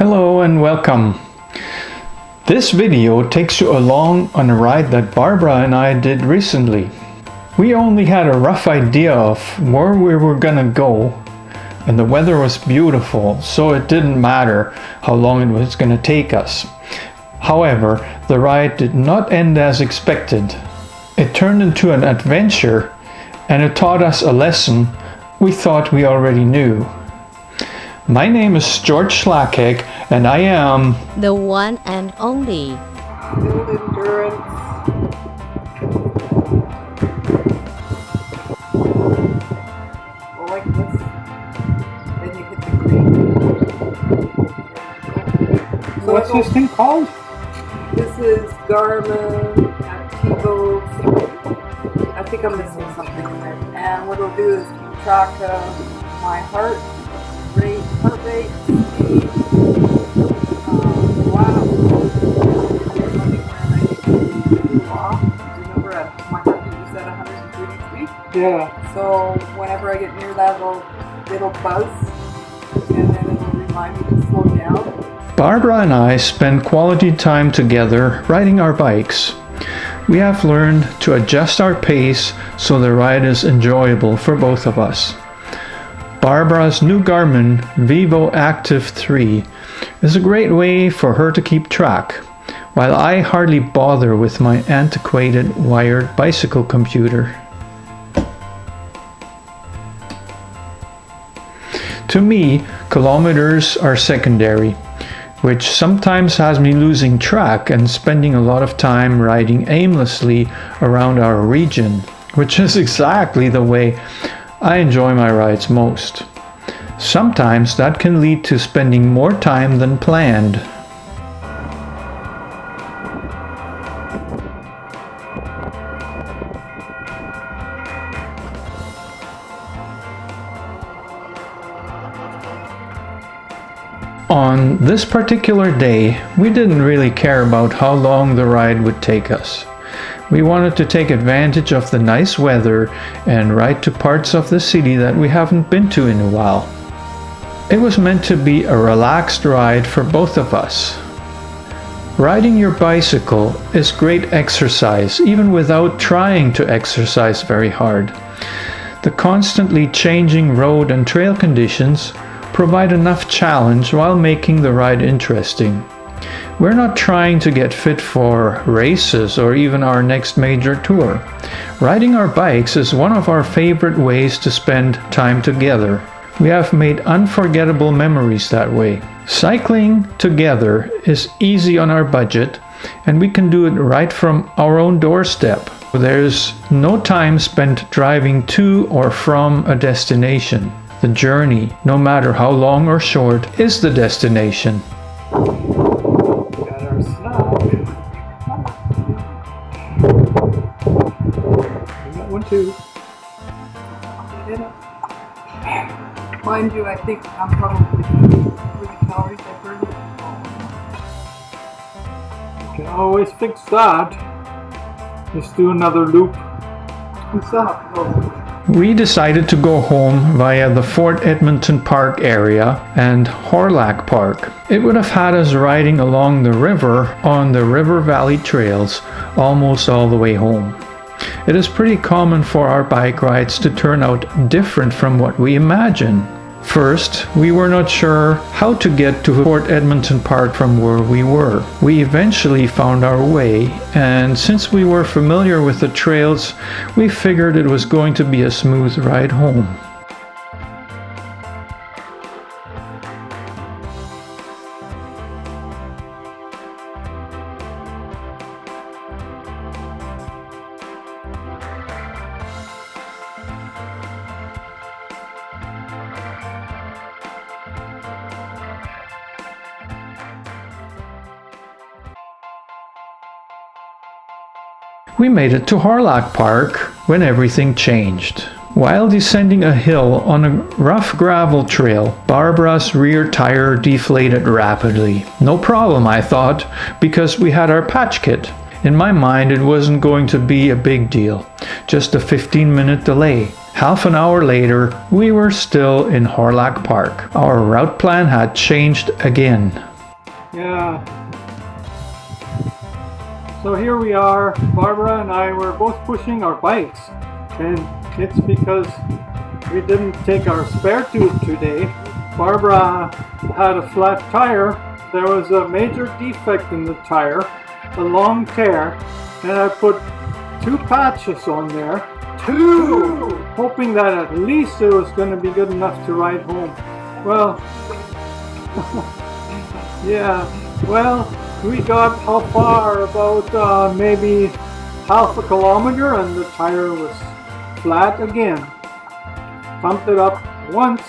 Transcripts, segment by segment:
Hello and welcome. This video takes you along on a ride that Barbara and I did recently. We only had a rough idea of where we were gonna go, and the weather was beautiful, so it didn't matter how long it was gonna take us. However, the ride did not end as expected. It turned into an adventure, and it taught us a lesson we thought we already knew. My name is George Schlacek, and I am the one and only Build endurance. Well, like this. Then you hit the green. So What's this thing called? This is Garmin Activo 3. I think I'm missing something in there. And what it'll do is keep track of my heart rate, speed, laps. Remember, my heart rate was at 133. Yeah. So whenever I get near that, it'll buzz, and then it'll remind me to slow down. Barbara and I spend quality time together riding our bikes. We have learned to adjust our pace so the ride is enjoyable for both of us. Barbara's new Garmin Vivo Active 3 is a great way for her to keep track, while I hardly bother with my antiquated wired bicycle computer. To me, kilometers are secondary, which sometimes has me losing track and spending a lot of time riding aimlessly around our region, which is exactly the way I enjoy my rides most. Sometimes that can lead to spending more time than planned. On this particular day, we didn't really care about how long the ride would take us. We wanted to take advantage of the nice weather and ride to parts of the city that we haven't been to in a while. It was meant to be a relaxed ride for both of us. Riding your bicycle is great exercise, even without trying to exercise very hard. The constantly changing road and trail conditions provide enough challenge while making the ride interesting. We're not trying to get fit for races or even our next major tour. Riding our bikes is one of our favorite ways to spend time together. We have made unforgettable memories that way. Cycling together is easy on our budget, and we can do it right from our own doorstep. There's no time spent driving to or from a destination. The journey, no matter how long or short, is the destination. Got our snow. We got one too. Mind you, I think I'm probably with the calories I burned. Can always fix that. Just do another loop. What's up? Oh. We decided to go home via the Fort Edmonton Park area and Hawrelak Park. It would have had us riding along the river on the River Valley trails almost all the way home. It is pretty common for our bike rides to turn out different from what we imagine. First, we were not sure how to get to Fort Edmonton Park from where we were. We eventually found our way, and since we were familiar with the trails, we figured it was going to be a smooth ride home. We made it to Hawrelak Park when everything changed. While descending a hill on a rough gravel trail, Barbara's rear tire deflated rapidly. No problem, I thought, because we had our patch kit. In my mind, it wasn't going to be a big deal, just a 15-minute delay. Half an hour later, we were still in Hawrelak Park. Our route plan had changed again. Yeah. So here we are, Barbara and I were both pushing our bikes, and it's because we didn't take our spare tube today. Barbara had a flat tire. There was a major defect in the tire, a long tear, and I put 2 patches on there. 2! Hoping that at least it was going to be good enough to ride home. Well, yeah, well, we got how far? About maybe half a kilometer, and the tire was flat again. Pumped it up once,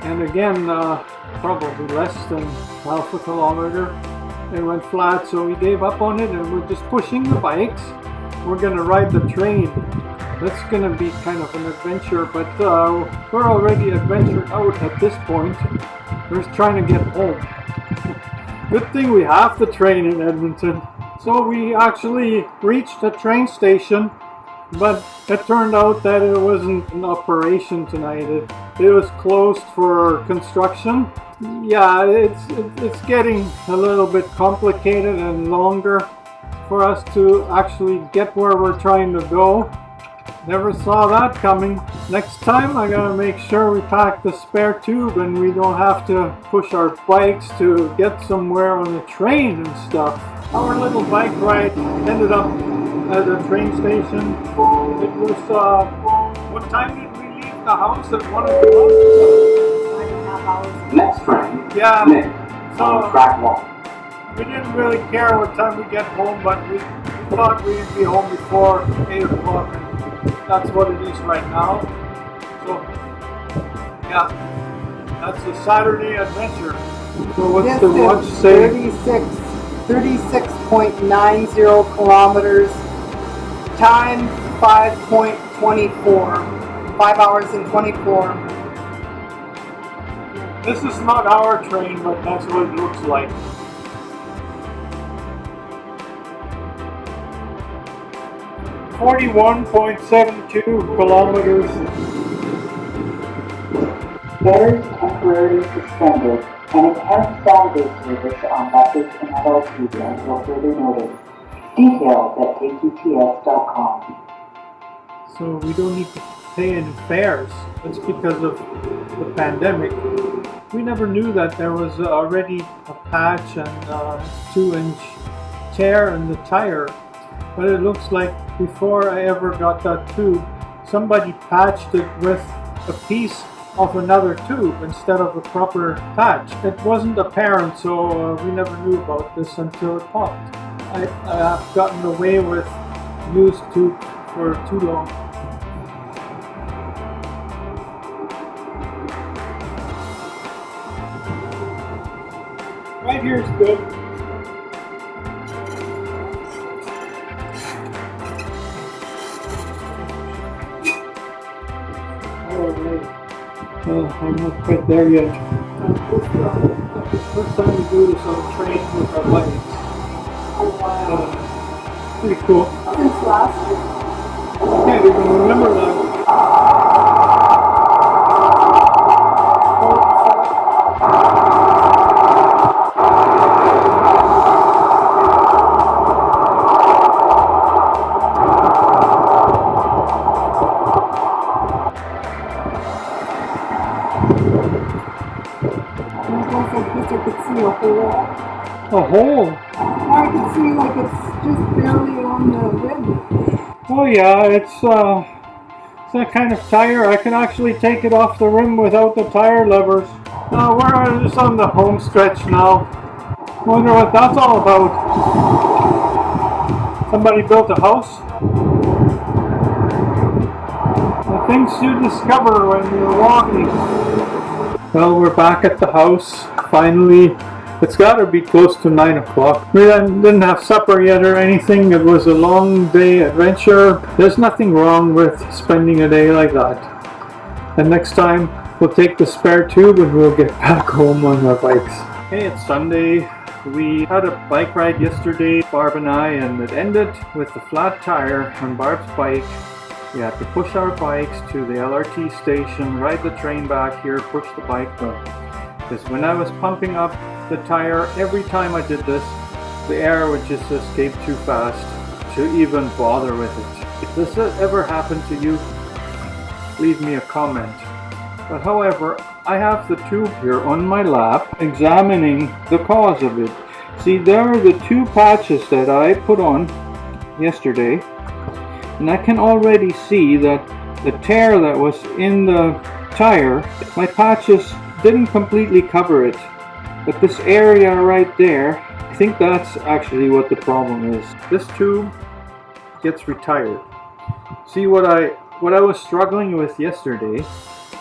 and again, probably less than half a kilometer. It went flat, so we gave up on it, and we're just pushing the bikes. We're gonna ride the train. That's gonna be kind of an adventure, but we're already adventured out at this point. We're just trying to get home. Good thing we have the train in Edmonton. So we actually reached the train station, but it turned out that it wasn't in operation tonight. It was closed for construction. Yeah, it's getting a little bit complicated and longer for us to actually get where we're trying to go. Never saw that coming. Next time I gotta make sure we pack the spare tube and we don't have to push our bikes to get somewhere on the train and stuff. Our little bike ride ended up at the train station. It was, what time did we leave the house? At 1 o'clock? 9.5 hours. Next train. Yeah. On track 1. We didn't really care what time we get home, but we thought we'd be home before 8 o'clock. That's what it is right now. So, yeah, that's a Saturday adventure. So what's the watch say? 36.90 kilometers. Time 5.24. 5 hours and 24. This is not our train, but that's what it looks like. .72 kilometers. Ferries temporarily suspended and enhanced Saturday service on buses and LRT until further notice. Details at kqts.com. So we don't need to pay any fares. That's because of the pandemic. We never knew that there was already a patch and a 2-inch tear in the tire. But it looks like before I ever got that tube, somebody patched it with a piece of another tube instead of a proper patch. It wasn't apparent, so we never knew about this until it popped. I have gotten away with used tubes for too long. Right here is good. Well, I'm not quite there yet. First time we do this on a train with our bikes. Oh wow. Pretty cool. Since last year. I can't even remember that. I could see a hole. A hole? I could see like it's just barely on the rim. Oh yeah, it's that kind of tire. I can actually take it off the rim without the tire levers. We're just on the home stretch now. Wonder what that's all about. Somebody built a house? The things you discover when you're walking. Well, we're back at the house. Finally, it's got to be close to 9 o'clock. We didn't have supper yet or anything. It was a long day adventure. There's nothing wrong with spending a day like that. And next time, we'll take the spare tube and we'll get back home on our bikes. Hey, it's Sunday. We had a bike ride yesterday, Barb and I, and it ended with a flat tire on Barb's bike. We had to push our bikes to the LRT station, ride the train back here, push the bike back. Because when I was pumping up the tire, every time I did this, the air would just escape too fast to even bother with it. If this has ever happened to you, leave me a comment. But however, I have the tube here on my lap examining the cause of it. See, there are the two patches that I put on yesterday, and I can already see that the tear that was in the tire, my patches didn't completely cover it, but this area right there, I think that's actually what the problem is. This tube gets retired. See, what I was struggling with yesterday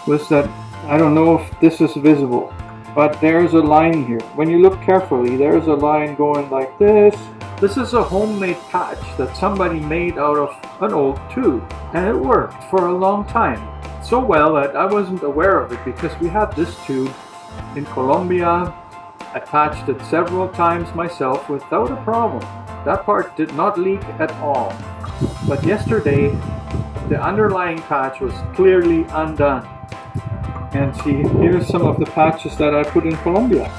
was that, I don't know if this is visible, but there's a line here. When you look carefully, there's a line going like this. This is a homemade patch that somebody made out of an old tube, and it worked for a long time. So well that I wasn't aware of it, because we had this tube in Colombia. I patched it several times myself without a problem. That part did not leak at all. But yesterday, the underlying patch was clearly undone. And see, here's some of the patches that I put in Colombia.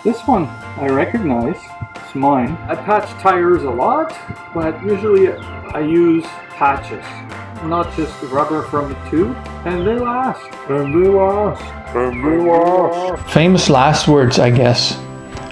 This one I recognize, it's mine. I patch tires a lot, but usually I use patches, not just rubber from the tube, and they last. Famous last words, I guess.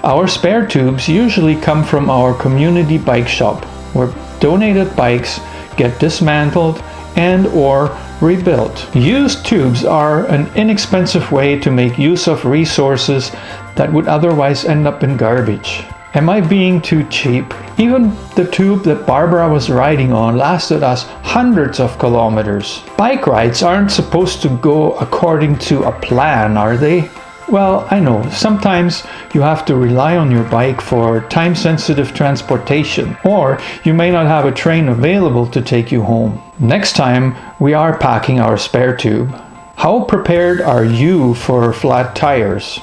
Our spare tubes usually come from our community bike shop, where donated bikes get dismantled and or rebuilt. Used tubes are an inexpensive way to make use of resources that would otherwise end up in garbage. Am I being too cheap? Even the tube that Barbara was riding on lasted us hundreds of kilometers. Bike rides aren't supposed to go according to a plan, are they? Well, I know, sometimes you have to rely on your bike for time-sensitive transportation, or you may not have a train available to take you home. Next time, we are packing our spare tube. How prepared are you for flat tires?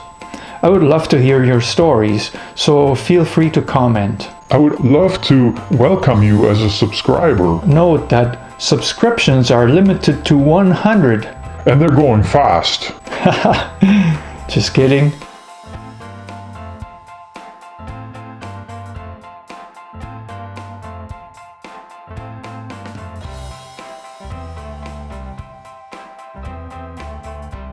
I would love to hear your stories, so feel free to comment. I would love to welcome you as a subscriber. Note that subscriptions are limited to 100. And they're going fast. Just kidding.